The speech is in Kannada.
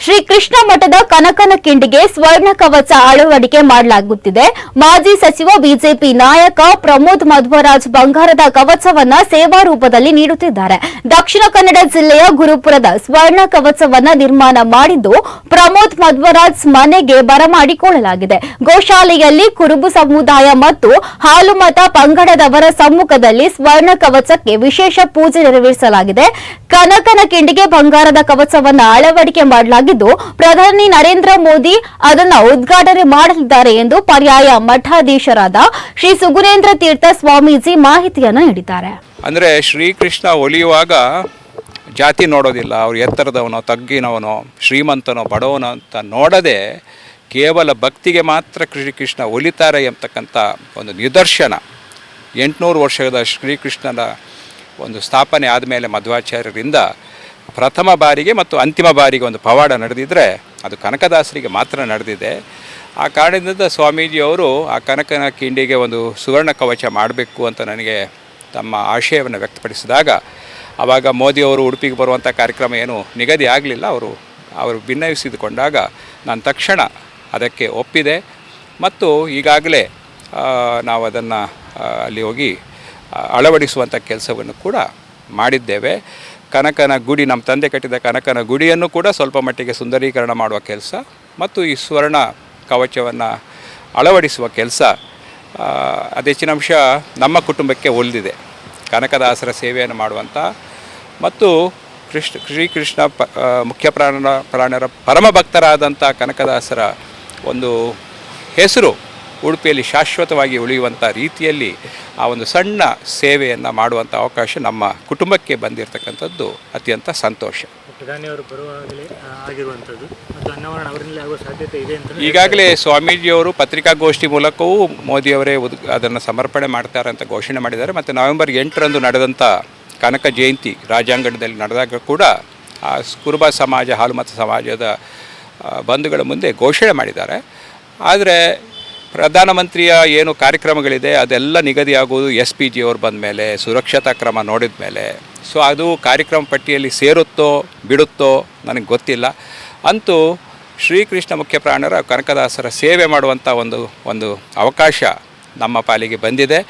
ಶ್ರೀ ಕೃಷ್ಣ ಮಠದ ಕನಕನ ಕಿಂಡಿಗೆ ಸ್ವರ್ಣ ಕವಚ ಅಳವಡಿಕೆ ಮಾಡಲಾಗುತ್ತಿದೆ. ಮಾಜಿ ಸಚಿವ ಬಿಜೆಪಿ ನಾಯಕ ಪ್ರಮೋದ್ ಮಧ್ವರಾಜ್ ಬಂಗಾರದ ಕವಚವನ್ನ ಸೇವಾ ರೂಪದಲ್ಲಿ ನೀಡುತ್ತಿದ್ದಾರೆ. ದಕ್ಷಿಣ ಕನ್ನಡ ಜಿಲ್ಲೆಯ ಗುರುಪುರದ ಸ್ವರ್ಣ ಕವಚವನ್ನ ನಿರ್ಮಾಣ ಮಾಡಿದ್ದು ಪ್ರಮೋದ್ ಮಧ್ವರಾಜ್ ಮನೆಗೆ ಬರಮಾಡಿಕೊಳ್ಳಲಾಗಿದೆ. ಗೋಶಾಲೆಯಲ್ಲಿ ಕುರುಬು ಸಮುದಾಯ ಮತ್ತು ಹಾಲುಮತ ಪಂಗಡದವರ ಸಮ್ಮುಖದಲ್ಲಿ ಸ್ವರ್ಣ ಕವಚಕ್ಕೆ ವಿಶೇಷ ಪೂಜೆ ನೆರವೇರಿಸಲಾಗಿದೆ. ಕನಕನ ಕಿಂಡಿಗೆ ಬಂಗಾರದ ಕವಚವನ್ನ ಅಳವಡಿಕೆ ಮಾಡಲಾಗಿದ್ದು ಪ್ರಧಾನಿ ನರೇಂದ್ರ ಮೋದಿ ಅದನ್ನು ಉದ್ಘಾಟನೆ ಮಾಡಲಿದ್ದಾರೆ ಎಂದು ಪರ್ಯಾಯ ಮಠಾಧೀಶರಾದ ಶ್ರೀ ಸುಗುಣೇಂದ್ರ ತೀರ್ಥ ಸ್ವಾಮೀಜಿ ಮಾಹಿತಿಯನ್ನು ನೀಡಿದ್ದಾರೆ. ಅಂದರೆ ಶ್ರೀಕೃಷ್ಣ ಒಲಿಯುವಾಗ ಜಾತಿ ನೋಡೋದಿಲ್ಲ, ಅವ್ರು ಎತ್ತರದವನೋ ತಗ್ಗಿನವನೋ ಶ್ರೀಮಂತನೋ ಬಡವನೋ ಅಂತ ನೋಡದೆ ಕೇವಲ ಭಕ್ತಿಗೆ ಮಾತ್ರ ಶ್ರೀಕೃಷ್ಣ ಒಲಿತಾರೆ ಎಂಬತಕ್ಕಂಥ ಒಂದು ನಿದರ್ಶನ 800 ವರ್ಷದ ಶ್ರೀಕೃಷ್ಣನ ಒಂದು ಸ್ಥಾಪನೆ ಆದಮೇಲೆ ಮಧ್ವಾಚಾರ್ಯರಿಂದ ಪ್ರಥಮ ಬಾರಿಗೆ ಮತ್ತು ಅಂತಿಮ ಬಾರಿಗೆ ಒಂದು ಪವಾಡ ನಡೆದಿದ್ದರೆ ಅದು ಕನಕದಾಸರಿಗೆ ಮಾತ್ರ ನಡೆದಿದೆ. ಆ ಕಾರಣದಿಂದ ಸ್ವಾಮೀಜಿಯವರು ಆ ಕನಕನ ಕಿಂಡಿಗೆ ಒಂದು ಸುವರ್ಣ ಕವಚ ಮಾಡಬೇಕು ಅಂತ ನನಗೆ ತಮ್ಮ ಆಶಯವನ್ನು ವ್ಯಕ್ತಪಡಿಸಿದಾಗ ಆವಾಗ ಮೋದಿಯವರು ಉಡುಪಿಗೆ ಬರುವಂಥ ಕಾರ್ಯಕ್ರಮ ಏನು ನಿಗದಿ ಆಗಲಿಲ್ಲ. ಅವರು ಭಿನ್ನವಿಸಿದುಕೊಂಡಾಗ ನಾನು ತಕ್ಷಣ ಅದಕ್ಕೆ ಒಪ್ಪಿದೆ ಮತ್ತು ಈಗಾಗಲೇ ನಾವು ಅದನ್ನು ಅಲ್ಲಿ ಹೋಗಿ ಅಳವಡಿಸುವಂಥ ಕೆಲಸವನ್ನು ಕೂಡ ಮಾಡಿದ್ದೇವೆ. ಕನಕನ ಗುಡಿ, ನಮ್ಮ ತಂದೆ ಕಟ್ಟಿದ ಕನಕನ ಗುಡಿಯನ್ನು ಕೂಡ ಸ್ವಲ್ಪ ಮಟ್ಟಿಗೆ ಸುಂದರೀಕರಣ ಮಾಡುವ ಕೆಲಸ ಮತ್ತು ಈ ಸ್ವರ್ಣ ಕವಚವನ್ನು ಅಳವಡಿಸುವ ಕೆಲಸ ಅದು ಹೆಚ್ಚಿನ ಅಂಶ ನಮ್ಮ ಕುಟುಂಬಕ್ಕೆ ಒಲಿದಿದೆ. ಕನಕದಾಸರ ಸೇವೆಯನ್ನು ಮಾಡುವಂಥ ಮತ್ತು ಶ್ರೀಕೃಷ್ಣ ಮುಖ್ಯ ಪ್ರಾಣರ ಪರಮ ಭಕ್ತರಾದಂಥ ಕನಕದಾಸರ ಒಂದು ಹೆಸರು ಉಡುಪಿಯಲ್ಲಿ ಶಾಶ್ವತವಾಗಿ ಉಳಿಯುವಂಥ ರೀತಿಯಲ್ಲಿ ಆ ಒಂದು ಸಣ್ಣ ಸೇವೆಯನ್ನು ಮಾಡುವಂಥ ಅವಕಾಶ ನಮ್ಮ ಕುಟುಂಬಕ್ಕೆ ಬಂದಿರತಕ್ಕಂಥದ್ದು ಅತ್ಯಂತ ಸಂತೋಷ. ಪ್ರಧಾನಿಯವರು ಬರುವಾಗಲೇ ಆಗಿರುವಂಥದ್ದು ಮತ್ತು ಅನಾವರಣ ಅವರಿಂದಲೇ ಆಗುವ ಸಾಧ್ಯತೆ ಇದೆ ಅಂತ ಈಗಾಗಲೇ ಸ್ವಾಮೀಜಿಯವರು ಪತ್ರಿಕಾಗೋಷ್ಠಿ ಮೂಲಕವೂ ಮೋದಿಯವರೇ ಅದನ್ನು ಸಮರ್ಪಣೆ ಮಾಡ್ತಾರೆ ಅಂತ ಘೋಷಣೆ ಮಾಡಿದ್ದಾರೆ. ಮತ್ತು ನವೆಂಬರ್ 8ರಂದು ನಡೆದಂಥ ಕನಕ ಜಯಂತಿ ರಾಜಾಂಗಣದಲ್ಲಿ ನಡೆದಾಗ ಕೂಡ ಆ ಕುರುಬ ಸಮಾಜ ಹಾಲುಮತ ಸಮಾಜದ ಬಂಧುಗಳ ಮುಂದೆ ಘೋಷಣೆ ಮಾಡಿದ್ದಾರೆ. ಆದರೆ ಪ್ರಧಾನಮಂತ್ರಿಯ ಏನು ಕಾರ್ಯಕ್ರಮಗಳಿದೆ ಅದೆಲ್ಲ ನಿಗದಿಯಾಗುವುದು SPG ಅವರು ಬಂದ ಮೇಲೆ, ಸುರಕ್ಷತಾ ಕ್ರಮ ನೋಡಿದ ಮೇಲೆ. ಸೊ ಅದು ಕಾರ್ಯಕ್ರಮ ಪಟ್ಟಿಯಲ್ಲಿ ಸೇರುತ್ತೋ ಬಿಡುತ್ತೋ ನನಗೆ ಗೊತ್ತಿಲ್ಲ. ಅಂತೂ ಶ್ರೀಕೃಷ್ಣ ಮುಖ್ಯ ಪ್ರಾಣರ ಕನಕದಾಸರ ಸೇವೆ ಮಾಡುವಂಥ ಒಂದು ಅವಕಾಶ ನಮ್ಮ ಪಾಲಿಗೆ ಬಂದಿದೆ.